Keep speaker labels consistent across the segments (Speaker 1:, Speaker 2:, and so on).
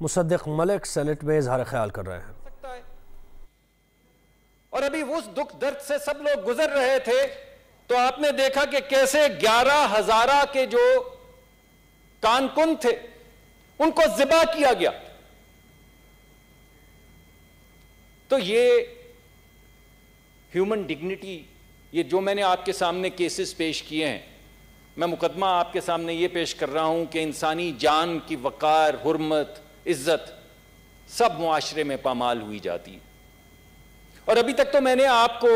Speaker 1: مصدق ملک Saint میں اظہار خیال کر رہے ہیں۔
Speaker 2: اور ابھی اس دکھ درد سے سب لوگ گزر رہے تھے تو آپ نے دیکھا کہ کیسے 11,000 کے جو کانکن تھے ان کو ذبح کیا گیا۔ تو یہ ہیومن ڈگنیٹی، یہ جو میں نے آپ کے سامنے کیسز پیش کیے ہیں، میں مقدمہ آپ کے سامنے یہ پیش کر رہا ہوں کہ انسانی جان کی وقار، حرمت، عزت سب معاشرے میں پامال ہوئی جاتی ہے۔ اور ابھی تک تو میں نے آپ کو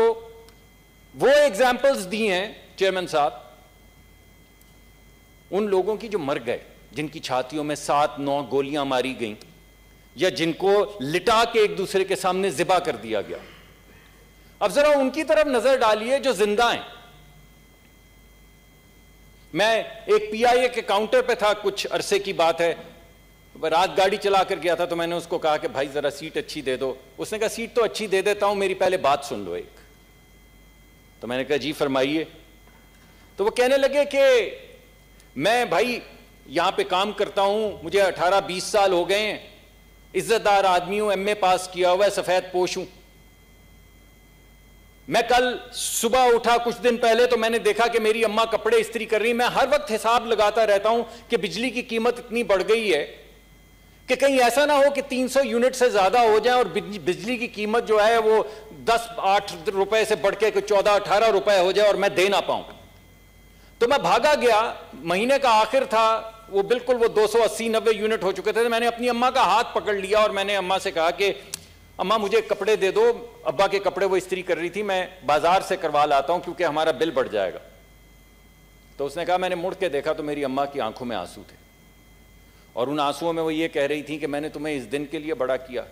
Speaker 2: وہ ایگزامپلز دی ہیں چیئرمین صاحب، ان لوگوں کی جو مر گئے، جن کی چھاتیوں میں 7-9 گولیاں ماری گئیں، یا جن کو لٹا کے ایک دوسرے کے سامنے ذبح کر دیا گیا۔ اب ذرا ان کی طرف نظر ڈالیے جو زندہ ہیں۔ میں ایک پی آئی اے کے کاؤنٹر پہ تھا، کچھ عرصے کی بات ہے، رات گاڑی چلا کر گیا تھا، تو میں نے اس کو کہا کہ بھائی ذرا سیٹ اچھی دے دو۔ اس نے کہا سیٹ تو اچھی دے دیتا ہوں، میری پہلے بات سن لو ایک۔ تو میں نے کہا جی فرمائیے۔ تو وہ کہنے لگے کہ میں بھائی یہاں پہ کام کرتا ہوں، مجھے 18-20 سال ہو گئے ہیں، عزت دار آدمی ہوں، ایم اے پاس کیا ہوا ہے، سفید پوش ہوں۔ میں کل صبح اٹھا کچھ دن پہلے تو میں نے دیکھا کہ میری اماں کپڑے استری کر رہی ہیں۔ میں ہر وقت حساب لگاتا رہتا ہوں کہ بجلی کی قیمت اتنی بڑھ گئی ہے کہ کہیں ایسا نہ ہو کہ 300 یونٹ سے زیادہ ہو جائیں اور بجلی کی قیمت جو ہے وہ 10-8 روپے سے بڑھ کے 14-18 روپے ہو جائے اور میں دے نہ پاؤں۔ تو میں بھاگا گیا، مہینے کا آخر تھا، وہ بالکل وہ 280-90 یونٹ ہو چکے تھے۔ میں نے اپنی اماں کا ہاتھ پکڑ لیا اور میں نے اماں سے کہا کہ اماں مجھے کپڑے دے دو، ابا کے کپڑے وہ استری کر رہی تھی، میں بازار سے کروا لاتا ہوں کیونکہ ہمارا بل بڑھ جائے گا۔ تو اس نے کہا، میں نے مڑ کے دیکھا تو میری اماں کی آنکھوں میں آنسو تھے، اور ان آنسوؤں میں وہ یہ کہہ رہی تھی کہ میں نے تمہیں اس دن کے لیے بڑا کیا،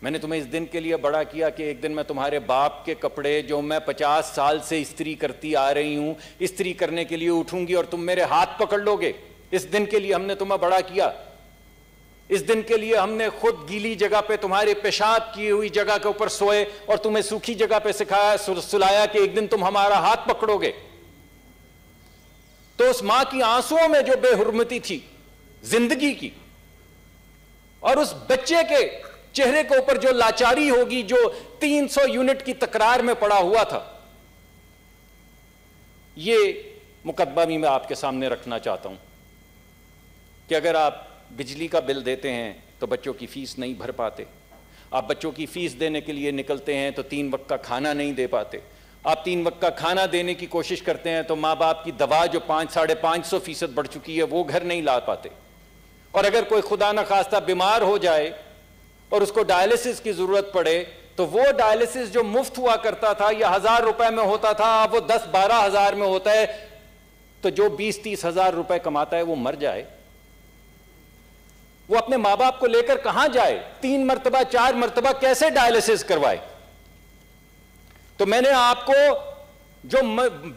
Speaker 2: میں نے تمہیں اس دن کے لیے بڑا کیا کہ ایک دن میں تمہارے باپ کے کپڑے جو میں 50 سال سے استری کرتی آ رہی ہوں، استری کرنے کے لیے اٹھوں گی اور تم میرے ہاتھ پکڑ لو گے۔ اس دن کے لیے ہم نے تمہیں بڑا کیا، اس دن کے لیے ہم نے خود گیلی جگہ پہ تمہارے پیشاب کی ہوئی جگہ کے اوپر سوئے اور تمہیں سوکھی جگہ پہ سلایا کہ ایک دن تم ہمارا ہاتھ پکڑو گے۔ تو اس ماں کی آنسوؤں میں جو بے حرمتی تھی زندگی کی، اور اس بچے کے چہرے کے اوپر جو لاچاری ہوگی جو 300 یونٹ کی تکرار میں پڑا ہوا تھا، یہ مقدمہ بھی میں آپ کے سامنے رکھنا چاہتا ہوں کہ اگر آپ بجلی کا بل دیتے ہیں تو بچوں کی فیس نہیں بھر پاتے، آپ بچوں کی فیس دینے کے لیے نکلتے ہیں تو 3 وقت کا کھانا نہیں دے پاتے، آپ 3 وقت کا کھانا دینے کی کوشش کرتے ہیں تو ماں باپ کی دوا جو 500-550% بڑھ چکی ہے وہ گھر نہیں لا پاتے، اور اگر کوئی خدا نخواستہ بیمار ہو جائے اور اس کو ڈائلسس کی ضرورت پڑے تو وہ ڈائلسس جو مفت ہوا کرتا تھا یا 1000 روپے میں ہوتا تھا اب وہ 10-12 ہزار میں ہوتا ہے، تو جو 20-30 ہزار روپے کماتا ہے وہ مر جائے، وہ اپنے ماں باپ کو لے کر کہاں جائے؟ 3 مرتبہ 4 مرتبہ کیسے ڈائلسس کروائے؟ تو میں نے آپ کو جو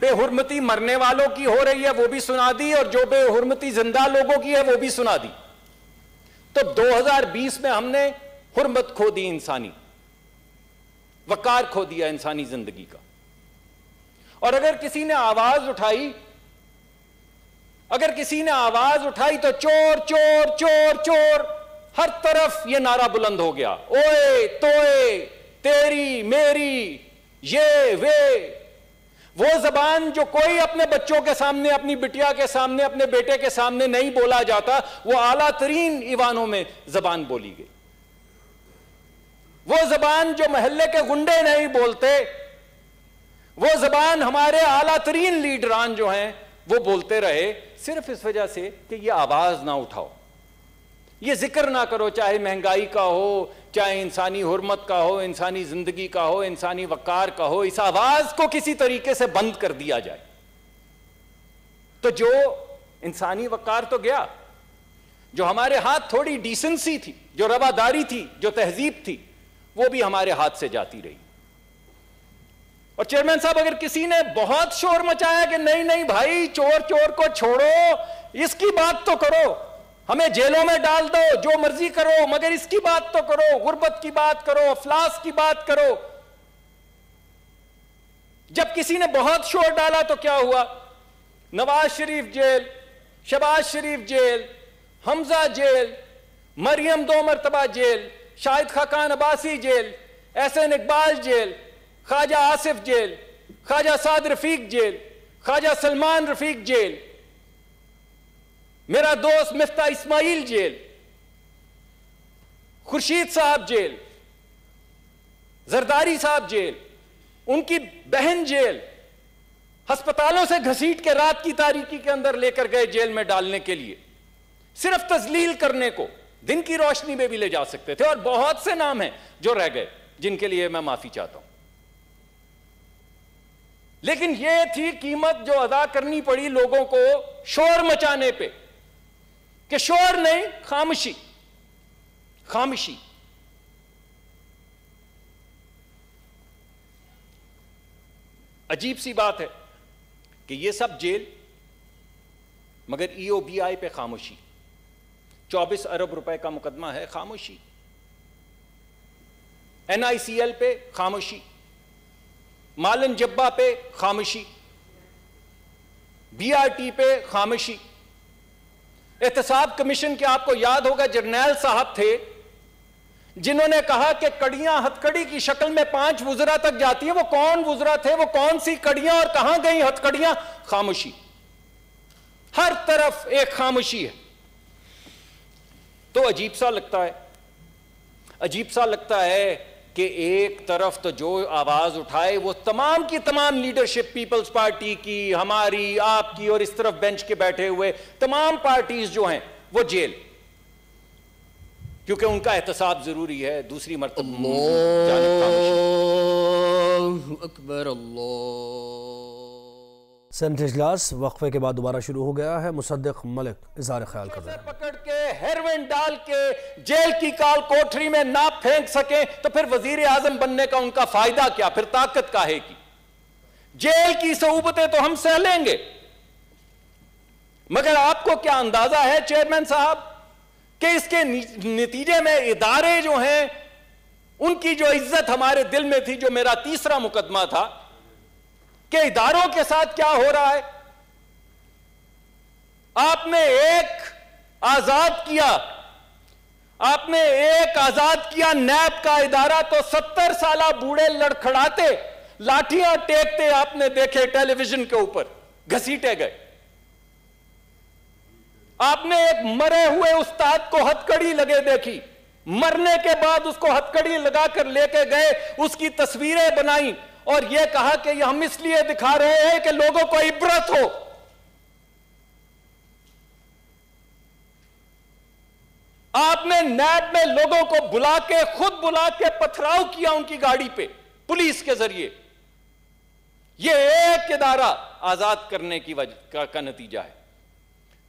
Speaker 2: بے حرمتی مرنے والوں کی ہو رہی ہے وہ بھی سنا دی، اور جو بے حرمتی زندہ لوگوں کی ہے وہ بھی سنا دی۔ تو 2020 میں ہم نے حرمت کھو دی، انسانی وقار کھو دیا انسانی زندگی کا۔ اور اگر کسی نے آواز اٹھائی تو چور چور چور چور، ہر طرف یہ نعرہ بلند ہو گیا، اوئے توئے، تیری میری، یہ وہ زبان جو کوئی اپنے بچوں کے سامنے، اپنی بٹیا کے سامنے، اپنے بیٹے کے سامنے نہیں بولا جاتا، وہ اعلیٰ ترین ایوانوں میں زبان بولی گئی۔ وہ زبان جو محلے کے گنڈے نہیں بولتے، وہ زبان ہمارے اعلیٰ ترین لیڈران جو ہیں وہ بولتے رہے، صرف اس وجہ سے کہ یہ آواز نہ اٹھاؤ، یہ ذکر نہ کرو، چاہے مہنگائی کا ہو، چاہے انسانی حرمت کا ہو، انسانی زندگی کا ہو، انسانی وقار کا ہو، اس آواز کو کسی طریقے سے بند کر دیا جائے۔ تو جو انسانی وقار تو گیا، جو ہمارے ہاتھ تھوڑی ڈیسنسی تھی، جو رواداری تھی، جو تہذیب تھی، وہ بھی ہمارے ہاتھ سے جاتی رہی۔ اور چیئرمین صاحب اگر کسی نے بہت شور مچایا کہ نہیں نہیں بھائی چور چور کو چھوڑو، اس کی بات تو کرو، ہمیں جیلوں میں ڈال دو، جو مرضی کرو، مگر اس کی بات تو کرو، غربت کی بات کرو، افلاس کی بات کرو۔ جب کسی نے بہت شور ڈالا تو کیا ہوا؟ نواز شریف جیل، شہباز شریف جیل، حمزہ جیل، مریم 2 مرتبہ jail, Shahid Khaqan Abbasi jail, Ahsan Iqbal jail, خواجہ آصف جیل، خواجہ سعد رفیق جیل، خواجہ سلمان رفیق جیل، میرا دوست مفتاح اسماعیل جیل، خورشید صاحب جیل، زرداری صاحب جیل، ان کی بہن جیل، ہسپتالوں سے گھسیٹ کے رات کی تاریکی کے اندر لے کر گئے جیل میں ڈالنے کے لیے، صرف تذلیل کرنے کو، دن کی روشنی میں بھی لے جا سکتے تھے، اور بہت سے نام ہیں جو رہ گئے جن کے لیے میں معافی چاہتا ہوں۔ لیکن یہ تھی قیمت جو ادا کرنی پڑی لوگوں کو شور مچانے پہ، کہ شور نہیں، خاموشی، خاموشی۔ عجیب سی بات ہے کہ یہ سب جیل، مگر ای او بی آئی پہ خاموشی، 24 ارب روپے کا مقدمہ ہے، خاموشی، این آئی سی ایل پہ خاموشی، مالن جبا پہ خاموشی، بی آر ٹی پہ خاموشی۔ احتساب کمیشن کے آپ کو یاد ہوگا جرنیل صاحب تھے جنہوں نے کہا کہ کڑیاں ہتھ کڑی کی شکل میں 5 وزراء تک جاتی ہیں، وہ کون وزراء تھے، وہ کون سی کڑیاں اور کہاں گئیں ہتھ کڑیاں؟ خاموشی، ہر طرف ایک خاموشی ہے۔ تو عجیب سا لگتا ہے، عجیب سا لگتا ہے کہ ایک طرف تو جو آواز اٹھائے وہ تمام کی تمام لیڈرشپ، پیپلز پارٹی کی، ہماری، آپ کی، اور اس طرف بینچ کے بیٹھے ہوئے تمام پارٹیز جو ہیں وہ جیل، کیونکہ ان کا احتساب ضروری ہے۔ دوسری مرتبہ
Speaker 3: اللہ اکبر، اللہ۔
Speaker 1: سینٹ اجلاس وقفے کے بعد دوبارہ شروع ہو گیا ہے۔ مصدق ملک اظہار خیال کر رہے ہیں۔
Speaker 2: پکڑ کے ہیروین ڈال کے جیل کی کال کوٹری میں نہ پھینک سکیں تو پھر وزیر اعظم بننے کا ان کا فائدہ کیا؟ پھر طاقت کاہے کی؟ جیل کی صعوبتیں تو ہم سہ لیں گے، مگر آپ کو کیا اندازہ ہے چیئرمین صاحب کہ اس کے نتیجے میں ادارے جو ہیں ان کی جو عزت ہمارے دل میں تھی، جو میرا تیسرا مقدمہ تھا، کہ اداروں کے ساتھ کیا ہو رہا ہے؟ آپ نے ایک آزاد کیا نیب کا ادارہ، تو 70 سالہ بوڑھے لڑکھڑاتے، لاٹھیاں ٹیکتے آپ نے دیکھے ٹیلی ویژن کے اوپر، گھسیٹے گئے۔ آپ نے ایک مرے ہوئے استاد کو ہتھکڑی لگے دیکھی، مرنے کے بعد اس کو ہتھکڑی لگا کر لے کے گئے، اس کی تصویریں بنائیں اور یہ کہا کہ یہ ہم اس لیے دکھا رہے ہیں کہ لوگوں کو عبرت ہو۔ آپ نے نیب میں لوگوں کو خود بلا کے پتھراؤ کیا ان کی گاڑی پہ پولیس کے ذریعے۔ یہ ایک ادارہ آزاد کرنے کی وجہ کا نتیجہ ہے۔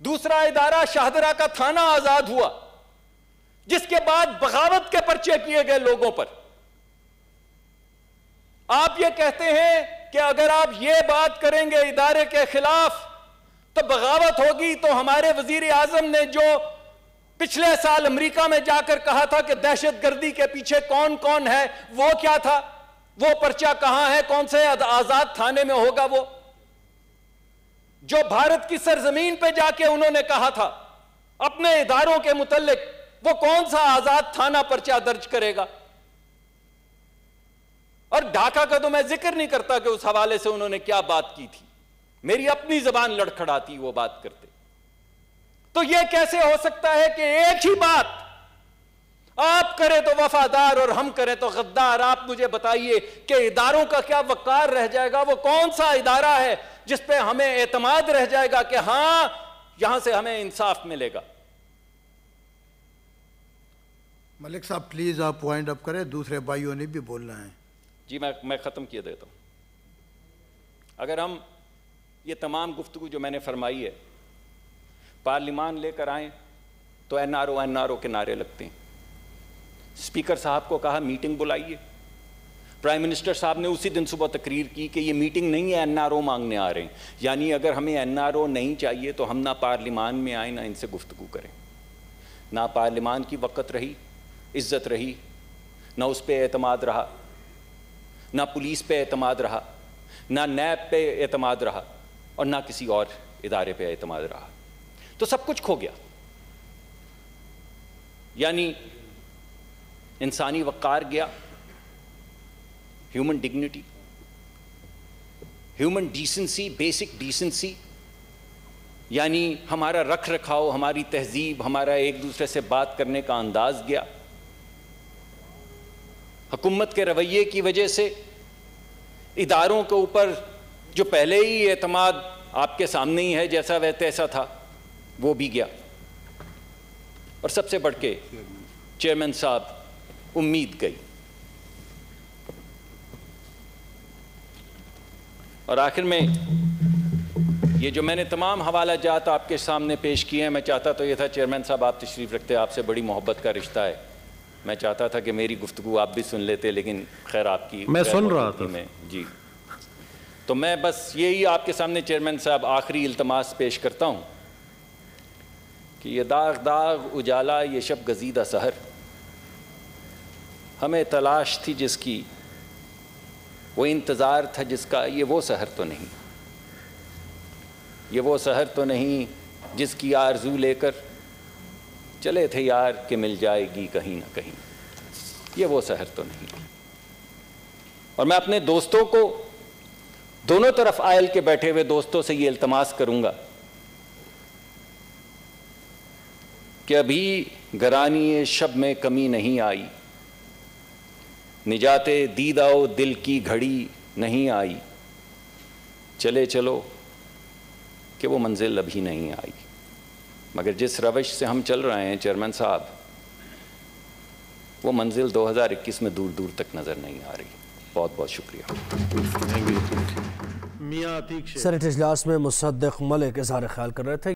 Speaker 2: دوسرا ادارہ شاہدرہ کا تھانہ آزاد ہوا، جس کے بعد بغاوت کے پرچے کیے گئے لوگوں پر۔ آپ یہ کہتے ہیں کہ اگر آپ یہ بات کریں گے ادارے کے خلاف تو بغاوت ہوگی، تو ہمارے وزیر اعظم نے جو پچھلے سال امریکہ میں جا کر کہا تھا کہ دہشت گردی کے پیچھے کون کون ہے، وہ کیا تھا؟ وہ پرچہ کہاں ہے؟ کون سے آزاد تھانے میں ہوگا؟ وہ جو بھارت کی سرزمین پہ جا کے انہوں نے کہا تھا اپنے اداروں کے متعلق، وہ کون سا آزاد تھانہ پرچہ درج کرے گا؟ اور ڈھاکہ کا تو میں ذکر نہیں کرتا کہ اس حوالے سے انہوں نے کیا بات کی تھی، میری اپنی زبان لڑکھڑاتی وہ بات کرتے۔ تو یہ کیسے ہو سکتا ہے کہ ایک ہی بات آپ کریں تو وفادار اور ہم کریں تو غدار؟ آپ مجھے بتائیے کہ اداروں کا کیا وقار رہ جائے گا؟ وہ کون سا ادارہ ہے جس پہ ہمیں اعتماد رہ جائے گا کہ ہاں یہاں سے ہمیں انصاف ملے گا؟
Speaker 4: ملک صاحب پلیز آپ وائنڈ اپ کریں، دوسرے بھائیوں نے بھی بولنا ہے۔
Speaker 2: جی میں ختم کیے دیتا ہوں۔ اگر ہم یہ تمام گفتگو جو میں نے فرمائی ہے پارلیمان لے کر آئیں تو این آر او کے نعرے لگتے ہیں۔ اسپیکر صاحب کو کہا میٹنگ بلائیے، پرائم منسٹر صاحب نے اسی دن صبح تقریر کی کہ یہ میٹنگ نہیں ہے، این آر او مانگنے آ رہے ہیں۔ یعنی اگر ہمیں این آر او نہیں چاہیے تو ہم نہ پارلیمان میں آئیں نہ ان سے گفتگو کریں۔ نہ پارلیمان کی وقت رہی، عزت رہی، نہ اس پہ اعتماد رہا، نہ پولیس پہ اعتماد رہا، نہ نیب پہ اعتماد رہا، اور نہ کسی اور ادارے پہ اعتماد رہا۔ تو سب کچھ کھو گیا۔ یعنی انسانی وقار گیا، human dignity, human decency, basic decency, یعنی ہمارا رکھ رکھاؤ، ہماری تہذیب، ہمارا ایک دوسرے سے بات کرنے کا انداز گیا۔ حکومت کے رویے کی وجہ سے اداروں کے اوپر جو پہلے ہی اعتماد آپ کے سامنے ہی ہے جیسا وہ تیسا تھا، وہ بھی گیا۔ اور سب سے بڑھ کے چیئرمین صاحب، امید گئی۔ اور آخر میں یہ جو میں نے تمام حوالہ جات آپ کے سامنے پیش کیے ہیں، میں چاہتا تو یہ تھا چیئرمین صاحب آپ تشریف رکھتے، آپ سے بڑی محبت کا رشتہ ہے، میں چاہتا تھا کہ میری گفتگو آپ بھی سن لیتے، لیکن خیر آپ کی
Speaker 5: میں سن رہا تھا
Speaker 2: جی۔ تو میں بس یہی آپ کے سامنے چیئرمین صاحب آخری التماس پیش کرتا ہوں کہ یہ داغ داغ اجالا، یہ شب گزیدہ سحر، ہمیں تلاش تھی جس کی، وہ انتظار تھا جس کا، یہ وہ سحر تو نہیں، یہ وہ سحر تو نہیں جس کی آرزو لے کر چلے تھے یار کہ مل جائے گی کہیں نہ کہیں، یہ وہ سحر تو نہیں۔ اور میں اپنے دوستوں کو، دونوں طرف آئل کے بیٹھے ہوئے دوستوں سے یہ التماس کروں گا کہ ابھی گرانی شب میں کمی نہیں آئی، نجات دیدہ و دل کی گھڑی نہیں آئی، چلے چلو کہ وہ منزل ابھی نہیں آئی۔ مگر جس روش سے ہم چل رہے ہیں چیئرمین صاحب، وہ منزل 2021 میں دور دور تک نظر نہیں آ رہی۔ بہت بہت شکریہ۔
Speaker 1: سینیٹ اجلاس میں مصدق ملک اظہار خیال کر رہے تھے۔